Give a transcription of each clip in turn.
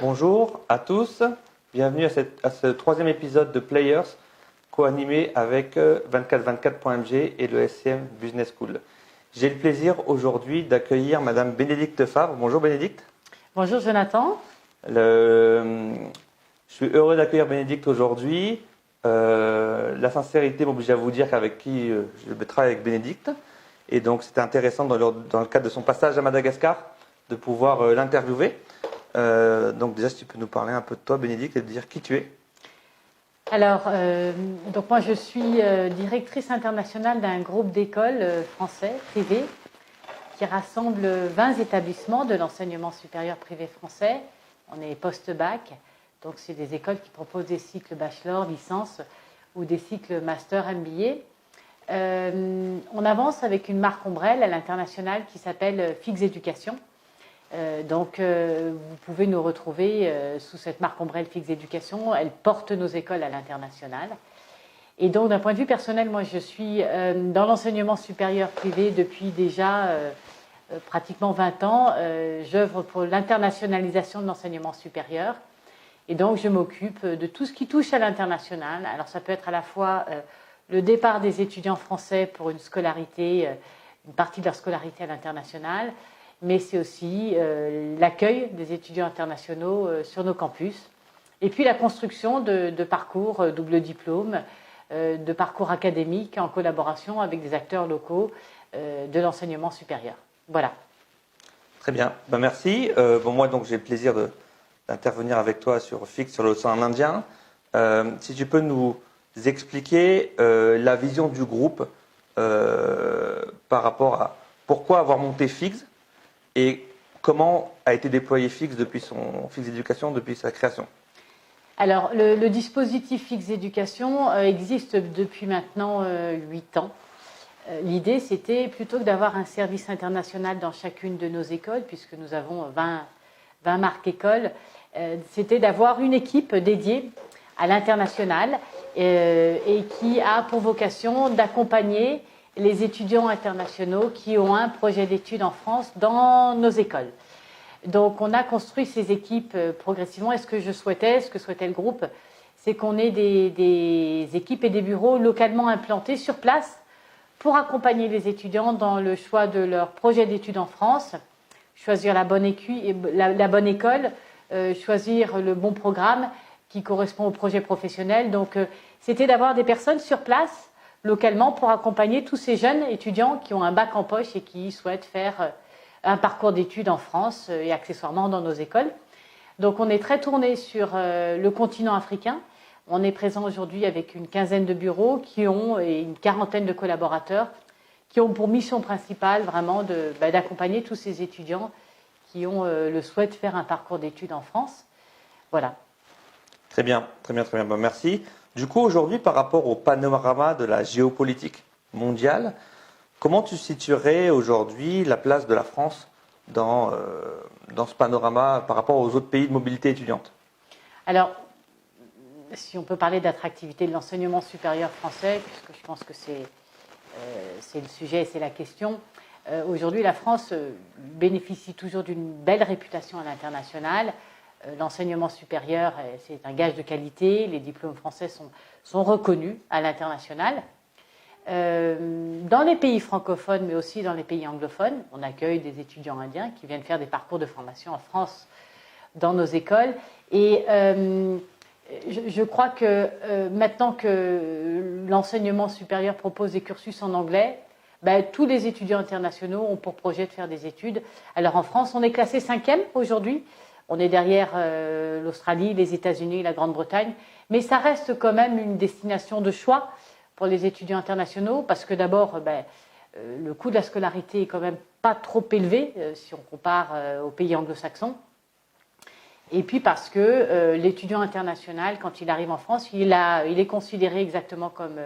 Bonjour à tous, bienvenue à ce troisième épisode de Players, co-animé avec 2424.mg et le SCM Business School. J'ai le plaisir aujourd'hui d'accueillir Madame Bénédicte Favre. Bonjour Bénédicte. Bonjour Jonathan. Je suis heureux d'accueillir Bénédicte aujourd'hui. La sincérité m'oblige à vous dire qu'avec qui je travaille avec Bénédicte. Et donc c'était intéressant dans le cadre de son passage à Madagascar de pouvoir l'interviewer. Donc déjà, si tu peux nous parler un peu de toi, Bénédicte, et de dire qui tu es. Alors, donc moi je suis directrice internationale d'un groupe d'écoles français, privés, qui rassemble 20 établissements de l'enseignement supérieur privé français. On est post-bac, donc c'est des écoles qui proposent des cycles bachelor, licence ou des cycles master MBA. On avance avec une marque ombrelle à l'international qui s'appelle Fix Éducation. Donc, vous pouvez nous retrouver sous cette marque ombrelle Fix Éducation. Elle porte nos écoles à l'international. Et donc, d'un point de vue personnel, moi, je suis dans l'enseignement supérieur privé depuis déjà pratiquement 20 ans. J'œuvre pour l'internationalisation de l'enseignement supérieur. Et donc, je m'occupe de tout ce qui touche à l'international. Alors, ça peut être à la fois le départ des étudiants français pour une scolarité, une partie de leur scolarité à l'international, mais c'est aussi l'accueil des étudiants internationaux sur nos campus, et puis la construction de parcours double diplôme, de parcours académiques en collaboration avec des acteurs locaux de l'enseignement supérieur. Voilà. Très bien, merci. Moi, donc, j'ai le plaisir d'intervenir avec toi sur Fix, sur l'océan Indien. Si tu peux nous expliquer la vision du groupe par rapport à pourquoi avoir monté Fix et comment a été déployé Fix Fix Éducation depuis sa création. Alors, le dispositif Fix Éducation existe depuis maintenant 8 ans. L'idée, c'était plutôt que d'avoir un service international dans chacune de nos écoles, puisque nous avons 20 marques écoles, c'était d'avoir une équipe dédiée à l'international et qui a pour vocation d'accompagner les étudiants internationaux qui ont un projet d'études en France dans nos écoles. Donc, on a construit ces équipes progressivement. Et ce que souhaitait le groupe, c'est qu'on ait des équipes et des bureaux localement implantés sur place pour accompagner les étudiants dans le choix de leur projet d'études en France, choisir la bonne école, choisir le bon programme qui correspond au projet professionnel. Donc, c'était d'avoir des personnes sur place localement pour accompagner tous ces jeunes étudiants qui ont un bac en poche et qui souhaitent faire un parcours d'études en France et accessoirement dans nos écoles. Donc on est très tourné sur le continent africain. On est présent aujourd'hui avec une quinzaine de bureaux et une quarantaine de collaborateurs qui ont pour mission principale vraiment d'accompagner tous ces étudiants qui ont le souhait de faire un parcours d'études en France. Voilà. Très bien. Merci. Du coup, aujourd'hui, par rapport au panorama de la géopolitique mondiale, comment tu situerais aujourd'hui la place de la France dans ce panorama par rapport aux autres pays de mobilité étudiante? Alors, si on peut parler d'attractivité de l'enseignement supérieur français, puisque je pense que c'est le sujet, c'est la question. Aujourd'hui, la France bénéficie toujours d'une belle réputation à l'international. L'enseignement supérieur, c'est un gage de qualité. Les diplômes français sont reconnus à l'international. Dans les pays francophones, mais aussi dans les pays anglophones, on accueille des étudiants indiens qui viennent faire des parcours de formation en France dans nos écoles. Et je crois que maintenant que l'enseignement supérieur propose des cursus en anglais, tous les étudiants internationaux ont pour projet de faire des études. Alors en France, on est classé 5e aujourd'hui. On est derrière l'Australie, les États-Unis, la Grande-Bretagne. Mais ça reste quand même une destination de choix pour les étudiants internationaux, parce que d'abord, le coût de la scolarité est quand même pas trop élevé si on compare aux pays anglo-saxons. Et puis parce que l'étudiant international, quand il arrive en France, il est considéré exactement comme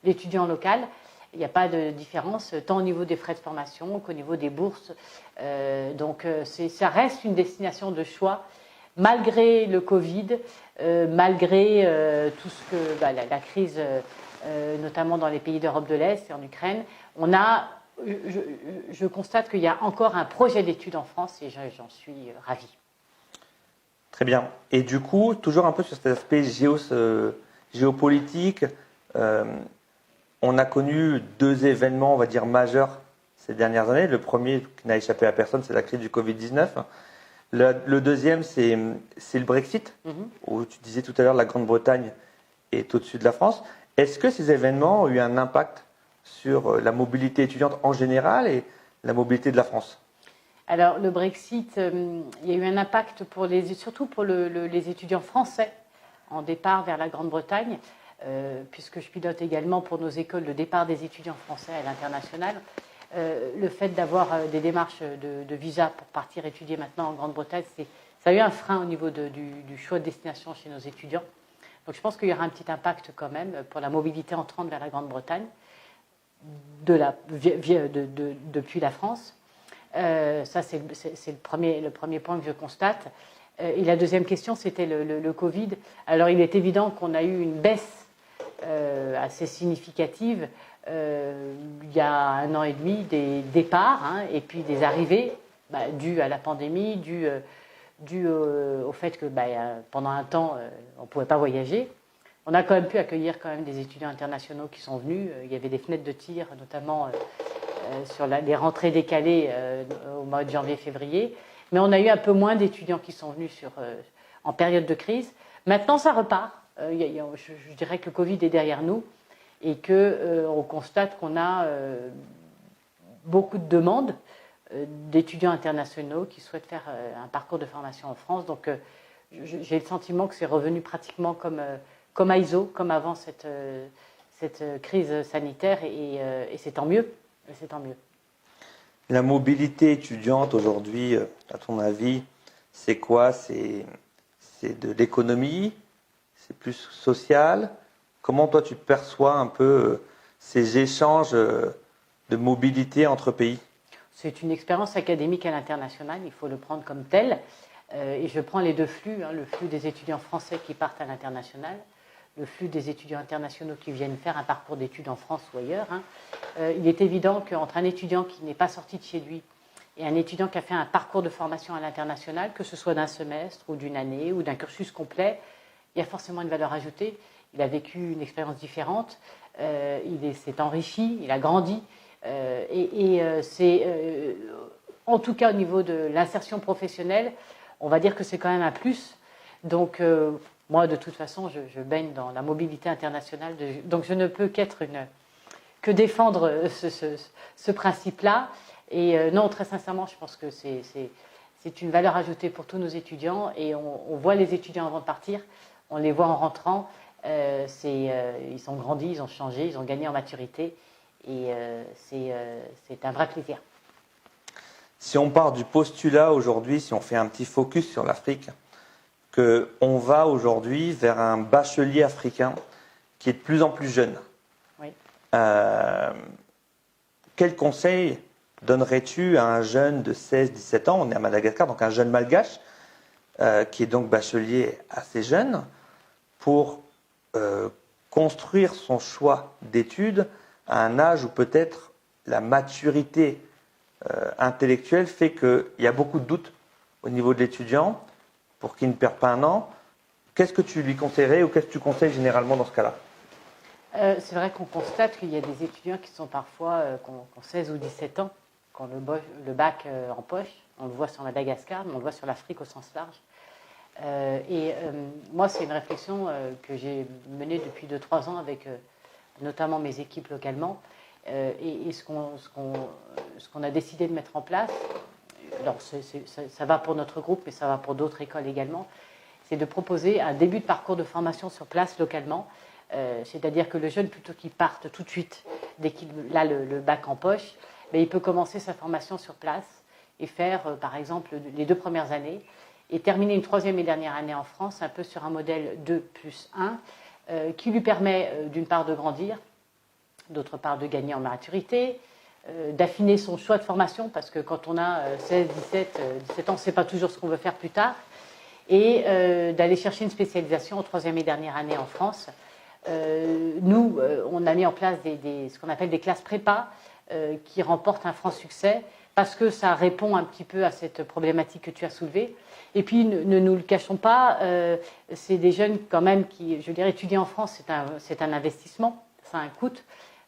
l'étudiant local. Il n'y a pas de différence, tant au niveau des frais de formation qu'au niveau des bourses. Donc ça reste une destination de choix, malgré le Covid, malgré tout ce que la crise, notamment dans les pays d'Europe de l'Est et en Ukraine. Je constate qu'il y a encore un projet d'études en France et j'en suis ravie. Très bien. Et du coup, toujours un peu sur cet aspect géopolitique, on a connu deux événements, on va dire, majeurs ces dernières années. Le premier, qui n'a échappé à personne, c'est la crise du Covid-19. Le deuxième, c'est le Brexit, où tu disais tout à l'heure la Grande-Bretagne est au-dessus de la France. Est-ce que ces événements ont eu un impact sur la mobilité étudiante en général et la mobilité de la France? Alors, le Brexit, il y a eu un impact surtout pour les étudiants français en départ vers la Grande-Bretagne, puisque je pilote également pour nos écoles le départ des étudiants français à l'international. Le fait d'avoir des démarches de visa pour partir étudier maintenant en Grande-Bretagne, ça a eu un frein au niveau du choix de destination chez nos étudiants. Donc je pense qu'il y aura un petit impact quand même pour la mobilité entrante vers la Grande-Bretagne depuis la France. Ça, c'est le premier point que je constate. Et la deuxième question, c'était le Covid. Alors, il est évident qu'on a eu une baisse assez significative il y a 1 an et demi des départs et puis des arrivées dues à la pandémie, dues au fait que pendant un temps, on ne pouvait pas voyager. On a quand même pu accueillir des étudiants internationaux qui sont venus. Il y avait des fenêtres de tir, notamment sur les rentrées décalées au mois de janvier-février. Mais on a eu un peu moins d'étudiants qui sont venus en période de crise. Maintenant, ça repart. Je dirais que le Covid est derrière nous et qu'on constate qu'on a beaucoup de demandes d'étudiants internationaux qui souhaitent faire un parcours de formation en France. Donc, j'ai le sentiment que c'est revenu pratiquement comme à ISO, comme avant cette crise sanitaire, et c'est tant mieux. C'est tant mieux. La mobilité étudiante aujourd'hui, à ton avis, c'est quoi? C'est de l'économie? C'est plus social? Comment toi tu perçois un peu ces échanges de mobilité entre pays? C'est une expérience académique à l'international, il faut le prendre comme tel. Et je prends les deux flux, le flux des étudiants français qui partent à l'international, le flux des étudiants internationaux qui viennent faire un parcours d'études en France ou ailleurs. Il est évident qu'entre un étudiant qui n'est pas sorti de chez lui et un étudiant qui a fait un parcours de formation à l'international, que ce soit d'un semestre ou d'une année ou d'un cursus complet, il y a forcément une valeur ajoutée. Il a vécu une expérience différente, il s'est enrichi, il a grandi. C'est, en tout cas au niveau de l'insertion professionnelle, on va dire que c'est quand même un plus. Donc, moi, de toute façon, je baigne dans la mobilité internationale, donc je ne peux que défendre ce principe-là. Et non, très sincèrement, je pense que c'est une valeur ajoutée pour tous nos étudiants. Et on voit les étudiants avant de partir, on les voit en rentrant. Ils ont grandi, ils ont changé, ils ont gagné en maturité. Et c'est un vrai plaisir. Si on part du postulat aujourd'hui, si on fait un petit focus sur l'Afrique, qu'on va aujourd'hui vers un bachelier africain qui est de plus en plus jeune. Oui. Quel conseil donnerais-tu à un jeune de 16-17 ans, on est à Madagascar, donc un jeune malgache, qui est donc bachelier assez jeune, pour construire son choix d'études à un âge où peut-être la maturité intellectuelle fait qu'il y a beaucoup de doutes au niveau de l'étudiant, pour qu'il ne perde pas un an. Qu'est-ce que tu lui conseillerais ou qu'est-ce que tu conseilles généralement dans ce cas-là? C'est vrai qu'on constate qu'il y a des étudiants qui sont parfois, qui ont 16 ou 17 ans, qui ont le bac en poche. On le voit sur Madagascar, mais on le voit sur l'Afrique au sens large. Moi, c'est une réflexion que j'ai menée depuis 2-3 ans avec notamment mes équipes localement. Et ce qu'on a décidé de mettre en place, alors ça va pour notre groupe, mais ça va pour d'autres écoles également, c'est de proposer un début de parcours de formation sur place localement. C'est-à-dire que le jeune, plutôt qu'il parte tout de suite, dès qu'il a le bac en poche, il peut commencer sa formation sur place et faire, par exemple, les 2 premières années et terminer une 3e et dernière année en France, un peu sur un modèle 2+1, qui lui permet, d'une part, de grandir, d'autre part, de gagner en maturité, d'affiner son choix de formation, parce que quand on a 16, 17 ans, on ne sait pas toujours ce qu'on veut faire plus tard, et d'aller chercher une spécialisation en 3e et dernière année en France. On a mis en place ce qu'on appelle des classes prépa qui remportent un franc succès parce que ça répond un petit peu à cette problématique que tu as soulevée. Et puis, ne nous le cachons pas, c'est des jeunes quand même qui, je dirais, étudier en France, c'est un investissement, ça a un coût.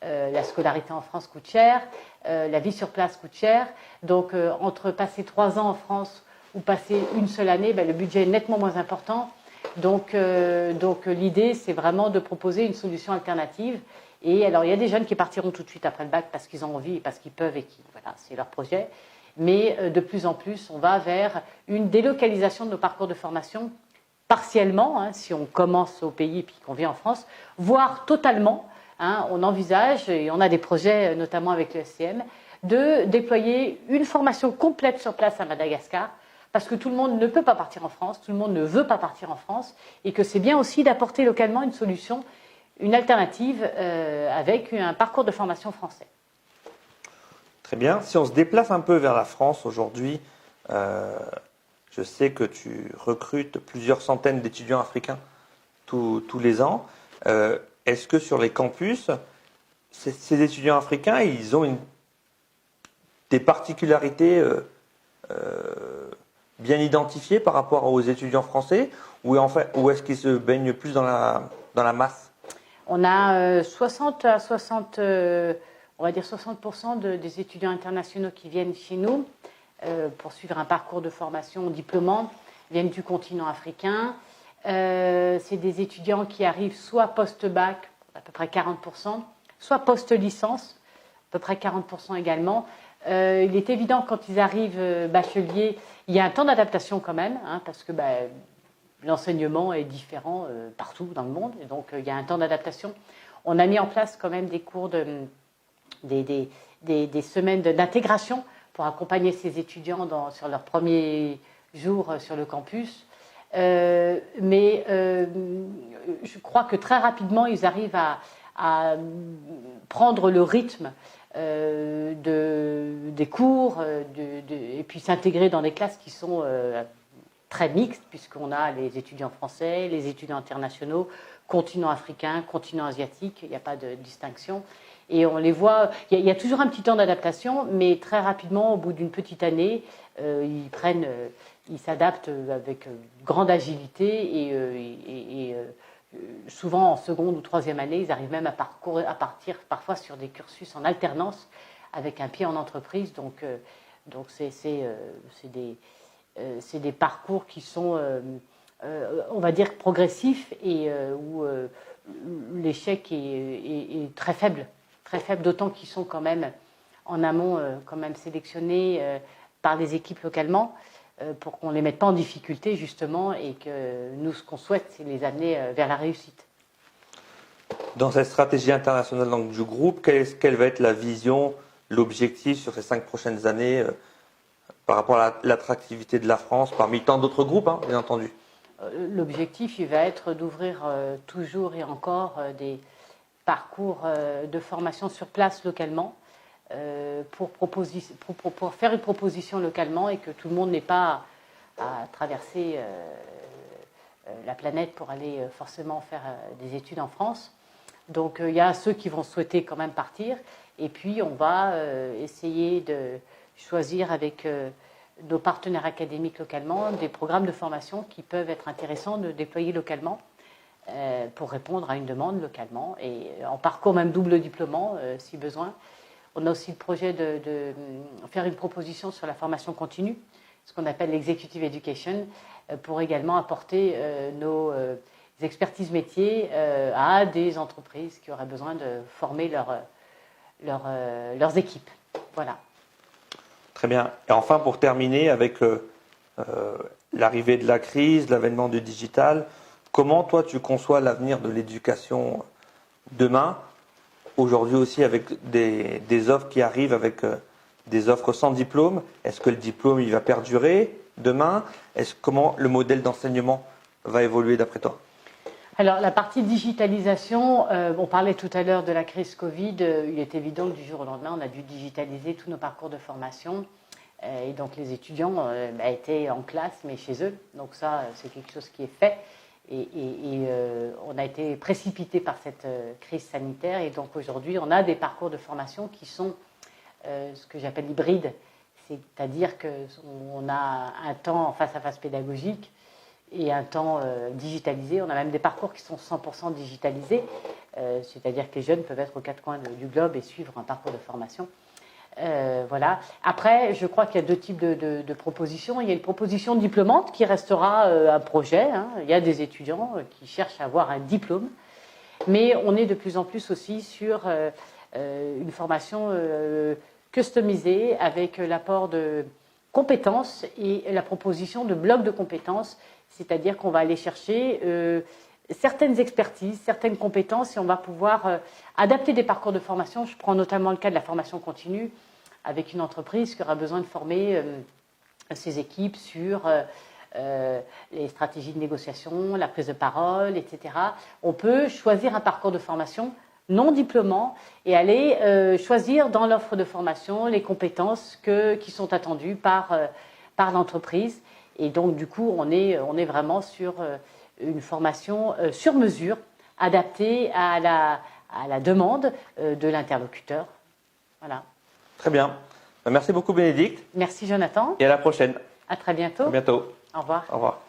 La scolarité en France coûte cher, la vie sur place coûte cher. Donc, entre passer 3 ans en France ou passer une seule année, le budget est nettement moins important. Donc l'idée, c'est vraiment de proposer une solution alternative. Et alors, il y a des jeunes qui partiront tout de suite après le bac parce qu'ils ont envie et parce qu'ils peuvent et voilà, c'est leur projet. Mais de plus en plus, on va vers une délocalisation de nos parcours de formation, partiellement, si on commence au pays et puis qu'on vient en France, voire totalement. On envisage, et on a des projets, notamment avec le SCM, de déployer une formation complète sur place à Madagascar, parce que tout le monde ne peut pas partir en France, tout le monde ne veut pas partir en France, et que c'est bien aussi d'apporter localement une solution, une alternative avec un parcours de formation français. Très bien. Si on se déplace un peu vers la France aujourd'hui, je sais que tu recrutes plusieurs centaines d'étudiants africains tous les ans. Est-ce que sur les campus, ces étudiants africains, ils ont des particularités bien identifiées par rapport aux étudiants français, ou est-ce qu'ils se baignent plus dans la masse? On a 60 à 60, on va dire 60% des étudiants internationaux qui viennent chez nous pour suivre un parcours de formation diplômant, viennent du continent africain. C'est des étudiants qui arrivent soit post-bac, à peu près 40%, soit post-licence, à peu près 40% également. Il est évident quand ils arrivent bacheliers, il y a un temps d'adaptation quand même, parce que l'enseignement est différent partout dans le monde, et donc il y a un temps d'adaptation. On a mis en place quand même des cours, des semaines d'intégration pour accompagner ces étudiants sur leurs premiers jours sur le campus. Mais je crois que très rapidement, ils arrivent à prendre le rythme des cours et puis s'intégrer dans des classes qui sont très mixtes, puisqu'on a les étudiants français, les étudiants internationaux, continent africain, continent asiatique, il n'y a pas de distinction. Et on les voit, il y a toujours un petit temps d'adaptation, mais très rapidement, au bout d'une petite année, ils s'adaptent avec grande agilité et souvent en seconde ou troisième année, ils arrivent même à partir parfois sur des cursus en alternance avec un pied en entreprise. Donc c'est des parcours qui sont, on va dire, progressifs et où l'échec est très faible, d'autant qu'ils sont quand même en amont quand même sélectionnés par les équipes localement pour qu'on ne les mette pas en difficulté justement et que nous, ce qu'on souhaite, c'est les amener vers la réussite. Dans cette stratégie internationale donc, du groupe, quelle va être la vision, l'objectif sur ces 5 prochaines années par rapport à l'attractivité de la France parmi tant d'autres groupes, bien entendu? L'objectif, il va être d'ouvrir toujours et encore des parcours de formation sur place localement pour faire une proposition localement et que tout le monde n'ait pas à traverser la planète pour aller forcément faire des études en France. Donc il y a ceux qui vont souhaiter quand même partir et puis on va essayer de choisir avec nos partenaires académiques localement des programmes de formation qui peuvent être intéressants de déployer localement pour répondre à une demande localement et en parcours même double diplômant si besoin. On a aussi le projet de faire une proposition sur la formation continue, ce qu'on appelle l'executive education, pour également apporter nos expertises métiers à des entreprises qui auraient besoin de former leurs équipes. Voilà. Très bien. Et enfin, pour terminer, avec l'arrivée de la crise, l'avènement du digital, comment toi tu conçois l'avenir de l'éducation demain? Aujourd'hui aussi avec des offres qui arrivent avec des offres sans diplôme. Est-ce que le diplôme il va perdurer demain? Comment le modèle d'enseignement va évoluer d'après toi? Alors la partie digitalisation, on parlait tout à l'heure de la crise Covid. Il est évident que du jour au lendemain, on a dû digitaliser tous nos parcours de formation. Et donc les étudiants étaient en classe, mais chez eux. Donc ça, c'est quelque chose qui est fait. Et on a été précipité par cette crise sanitaire. Et donc aujourd'hui, on a des parcours de formation qui sont ce que j'appelle hybrides. C'est-à-dire qu'on a un temps en face-à-face pédagogique et un temps digitalisé. On a même des parcours qui sont 100% digitalisés, c'est-à-dire que les jeunes peuvent être aux quatre coins du globe et suivre un parcours de formation. Voilà. Après, je crois qu'il y a deux types de propositions. Il y a une proposition diplômante qui restera un projet. Il y a des étudiants qui cherchent à avoir un diplôme, mais on est de plus en plus aussi sur une formation customisée avec l'apport de compétences et la proposition de blocs de compétences, c'est-à-dire qu'on va aller chercher certaines expertises, certaines compétences et on va pouvoir adapter des parcours de formation. Je prends notamment le cas de la formation continue avec une entreprise qui aura besoin de former ses équipes sur les stratégies de négociation, la prise de parole, etc. On peut choisir un parcours de formation non diplômant et aller choisir dans l'offre de formation les compétences qui sont attendues par l'entreprise. Et donc, du coup, on est vraiment sur une formation sur mesure, adaptée à la demande de l'interlocuteur. Voilà. Très bien. Merci beaucoup, Bénédicte. Merci, Jonathan. Et à la prochaine. À très bientôt. À bientôt. Au revoir. Au revoir.